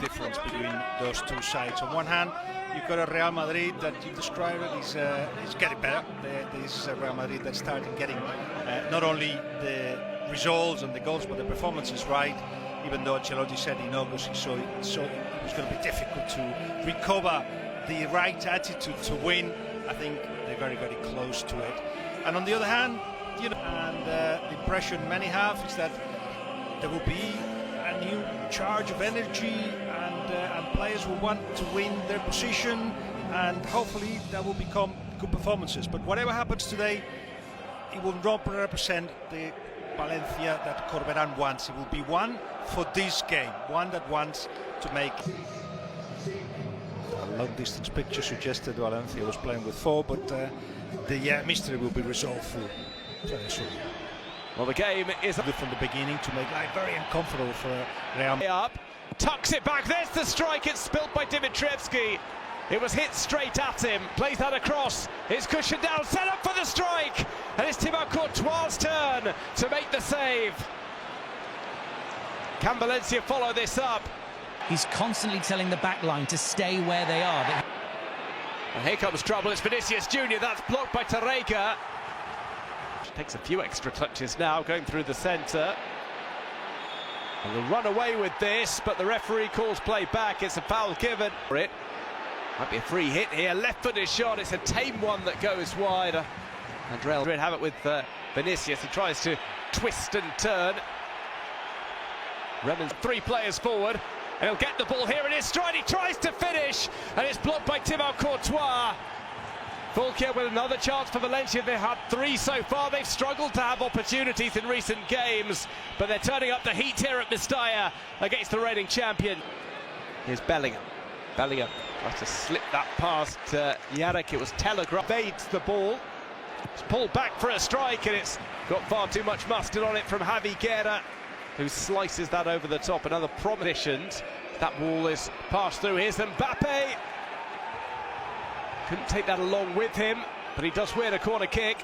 difference between those two sides. On one hand, you've got a Real Madrid that you described it is getting better. This is a Real Madrid that's starting getting not only the results and the goals, but the performances right. Even though Ancelotti said in August he saw it was going to be difficult to recover the right attitude to win. I think they're very, very close to it. And on the other hand, you know, and the impression many have is that there will be a new charge of energy, and players will want to win their position, and hopefully that will become good performances. But whatever happens today, it will not represent the Valencia that Corberán wants. It will be one for this game, one that wants to make. A long-distance picture suggested Valencia was playing with 4, but the mystery will be resolved very soon. Well, the game is from the beginning to make life very uncomfortable for Real. Up, tucks it back. There's the strike. It's spilt by Dimitrievski. It was hit straight at him. Plays that across. It's cushioned down. Set up for the strike. And it's Thibaut Courtois' turn to make the save. Can Valencia follow this up? He's constantly telling the back line to stay where they are. And here comes trouble. It's Vinicius Junior. That's blocked by Tarrega. Takes a few extra touches now, going through the centre. And they'll run away with this, but the referee calls play back. It's a foul given for it. Might be a free hit here. Left-footed shot. It's a tame one that goes wide. And Real Madrid have it with Vinicius. He tries to twist and turn. Remen 3 players forward. And he'll get the ball here in his stride. He tries to finish, and it's blocked by Thibaut Courtois. Fulquier with another chance for Valencia. They've had 3 so far. They've struggled to have opportunities in recent games, but they're turning up the heat here at Mestalla against the reigning champion. Here's Bellingham. Bellingham tries to slip that past Yarek. It was telegraphed. Evades the ball. It's pulled back for a strike, and it's got far too much mustard on it from Javi Guerra, who slices that over the top. Another promissions. That ball is passed through. Here's Mbappe. Couldn't take that along with him, but he does win a corner kick.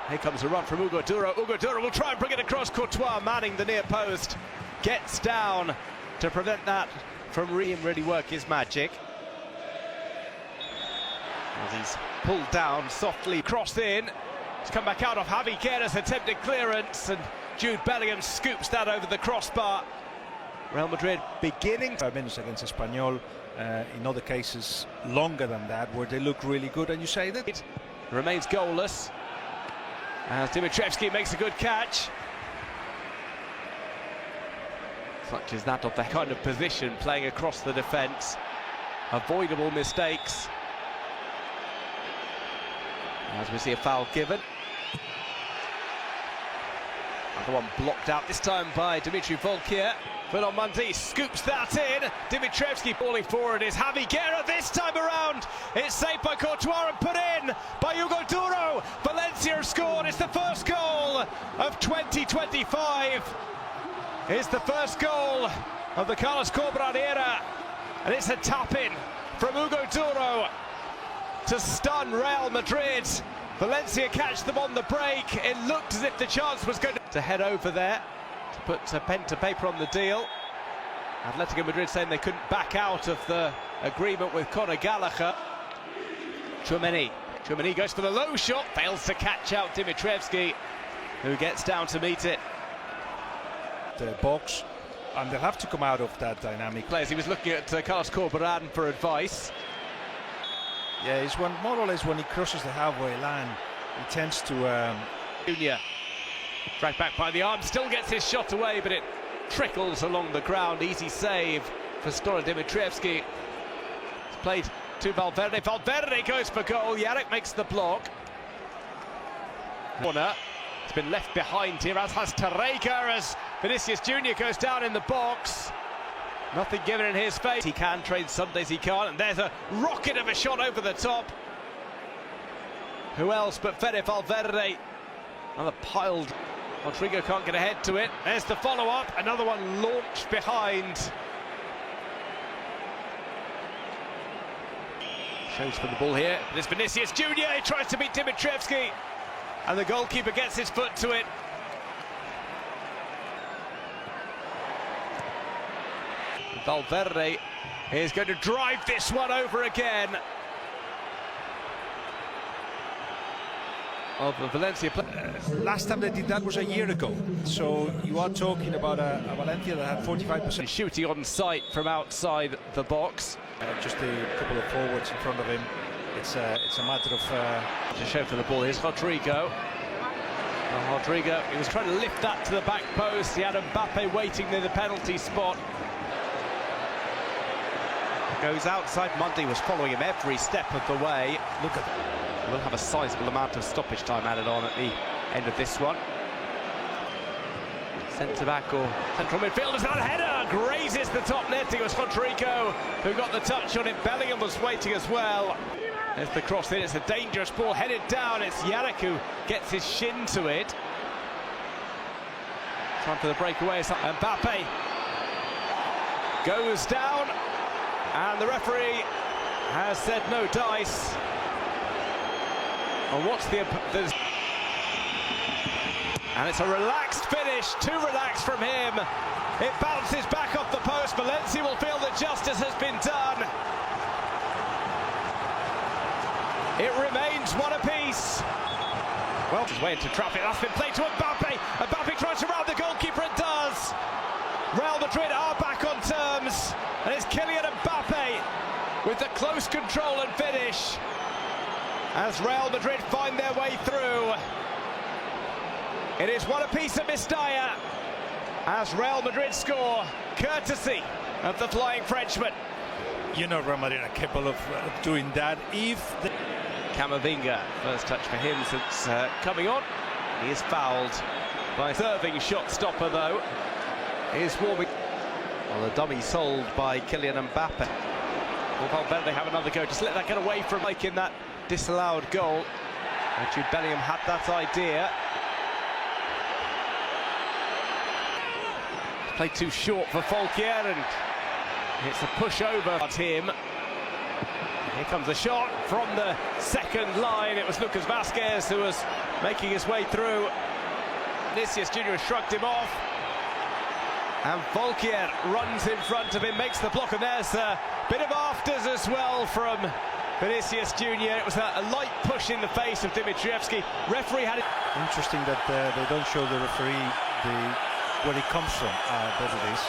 Here comes a run from Hugo Duro. Hugo Duro will try and bring it across. Courtois manning the near post. Gets down to prevent that from really work his magic. As he's pulled down, softly crossed in. It's come back out of Javi Guerra's attempted clearance, and Jude Bellingham scoops that over the crossbar. Real Madrid beginning 5 minutes against Espanyol, in other cases longer than that, where they look really good, and you say that it remains goalless as Dimitrievski makes a good catch. Such as that of the kind of position playing across the defence. Avoidable mistakes. As we see a foul given. Another one blocked out, this time by Dimitri Fulquier. But Mandi scoops that in. Dimitrievski falling forward is Javi Guerra this time around. It's saved by Courtois and put in by Hugo Duro. Valencia have scored. It's the first goal of 2025. It's the first goal of the Carlos Corberán era. And it's a tap-in from Hugo Duro to stun Real Madrid. Valencia catch them on the break. It looked as if the chance was going to head over there to put pen to paper on the deal. Atletico Madrid saying they couldn't back out of the agreement with Conor Gallagher. Tchouameni goes for the low shot, fails to catch out Dimitrievski, who gets down to meet it. The box, and they'll have to come out of that dynamic. Players, he was looking at Carlos Corberán for advice. Yeah, it's one more or less when he crosses the halfway line, he tends to. Junior, dragged back by the arm, still gets his shot away, but it trickles along the ground. Easy save for Stojan Dimitrievski. It's played to Valverde. Valverde goes for goal. Yarek makes the block. Corner. It's been left behind here, as has Tarrega, as Vinicius Junior goes down in the box. Nothing given in his face. He can trade, some days he can't, and there's a rocket of a shot over the top. Who else but Fede Valverde? Another piled. Rodrigo can't get ahead to it. There's the follow-up, another one launched behind. Shows for the ball here. There's Vinicius Junior. He tries to beat Dimitrievski, and the goalkeeper gets his foot to it. Valverde is going to drive this one over again. Of the Valencia player. Last time they did that was a year ago. So you are talking about a Valencia that had 45%. Shooting on sight from outside the box. Just a couple of forwards in front of him. It's a matter of... To show for the ball, here's Rodrigo. Well, Rodrigo, he was trying to lift that to the back post. He had Mbappe waiting near the penalty spot. Goes outside. Mundy was following him every step of the way. Look at that. We'll have a sizable amount of stoppage time added on at the end of this one. Centre-back or central midfielders, that header grazes the top net. It was Rodrigo who got the touch on it. Bellingham was waiting as well. There's the cross in. It's a dangerous ball headed down. It's Yannick who gets his shin to it. Time for the breakaway. Mbappe goes down, and the referee has said no dice. And what's and it's a relaxed finish, too relaxed from him. It bounces back off the post. Valencia will feel that justice has been done. It remains one apiece. Well, his way into traffic. That's been played to Mbappe. Mbappe tries to round the goalkeeper and does. Real Madrid are back on terms, and it's Kylian Mbappe with the close control and finish as Real Madrid find their way through. It is one apiece at Mestalla as Real Madrid score, courtesy of the Flying Frenchman. You know Real Madrid are capable of doing that if... Camavinga, first touch for him since coming on. He is fouled by serving shot stopper though. He is warming. Well, the dummy sold by Kylian Mbappe. Will Valverde have another go? Just let that get away from making that disallowed goal. Jude Bellingham had that idea. Played too short for Folkier, and it's a push over at him. Here comes the shot from the second line. It was Lucas Vazquez who was making his way through. Vinicius Jr. shrugged him off, and Folkier runs in front of him, makes the block, and there's a bit of afters as well from Vinicius Jr. It was a light push in the face of Dimitrievski. Referee had it. Interesting that they don't show the referee where he comes from, but it is.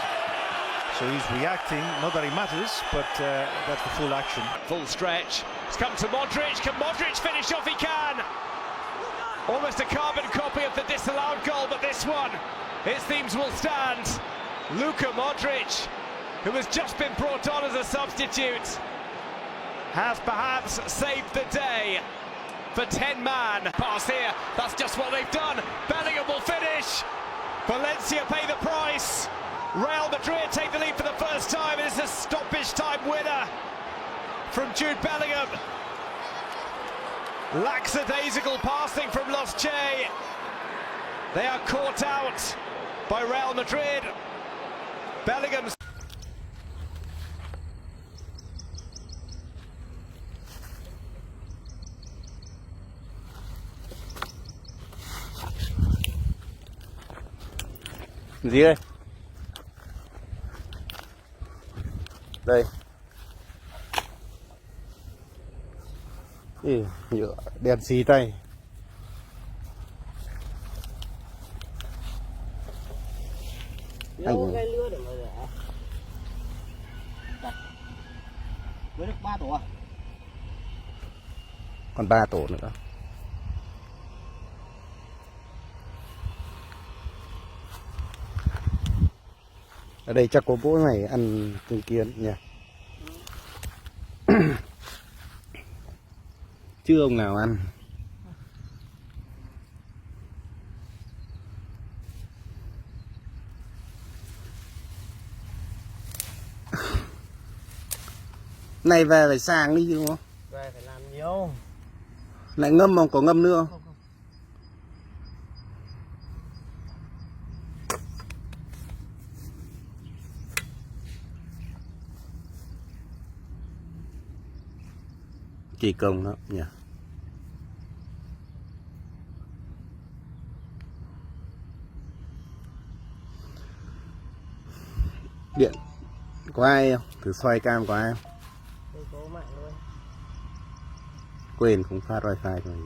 So he's reacting, not that it matters, but that's the full action. Full stretch. It's come to Modric. Can Modric finish off? He can. Almost a carbon copy of the disallowed goal, but this one, it seems, will stand. Luka Modric, who has just been brought on as a substitute, has perhaps saved the day for 10-man. Pass here, that's just what they've done. Bellingham will finish. Valencia pay the price. Real Madrid take the lead for the first time. It's a stoppage time winner from Jude Bellingham. Lackadaisical passing from Los Che. They are caught out by Real Madrid. Bellingham's... Gì đây? Đây. Nhựa đèn xì tay. Anh cái lứa để mà rẻ. Mới được 3 tổ à? Còn 3 tổ nữa. Ở đây chắc có mỗi ngày ăn chứng kiến nhỉ. Chứ ông nào ăn. Này về phải sàng đi chứ đúng không? Về phải làm nhiều. Lại ngâm không? Có ngâm nữa không? Kỳ công đó nhỉ. Điện Có ai không? Thử xoay cam có ai không? Đây có mạng luôn. Quên không phát wifi rồi.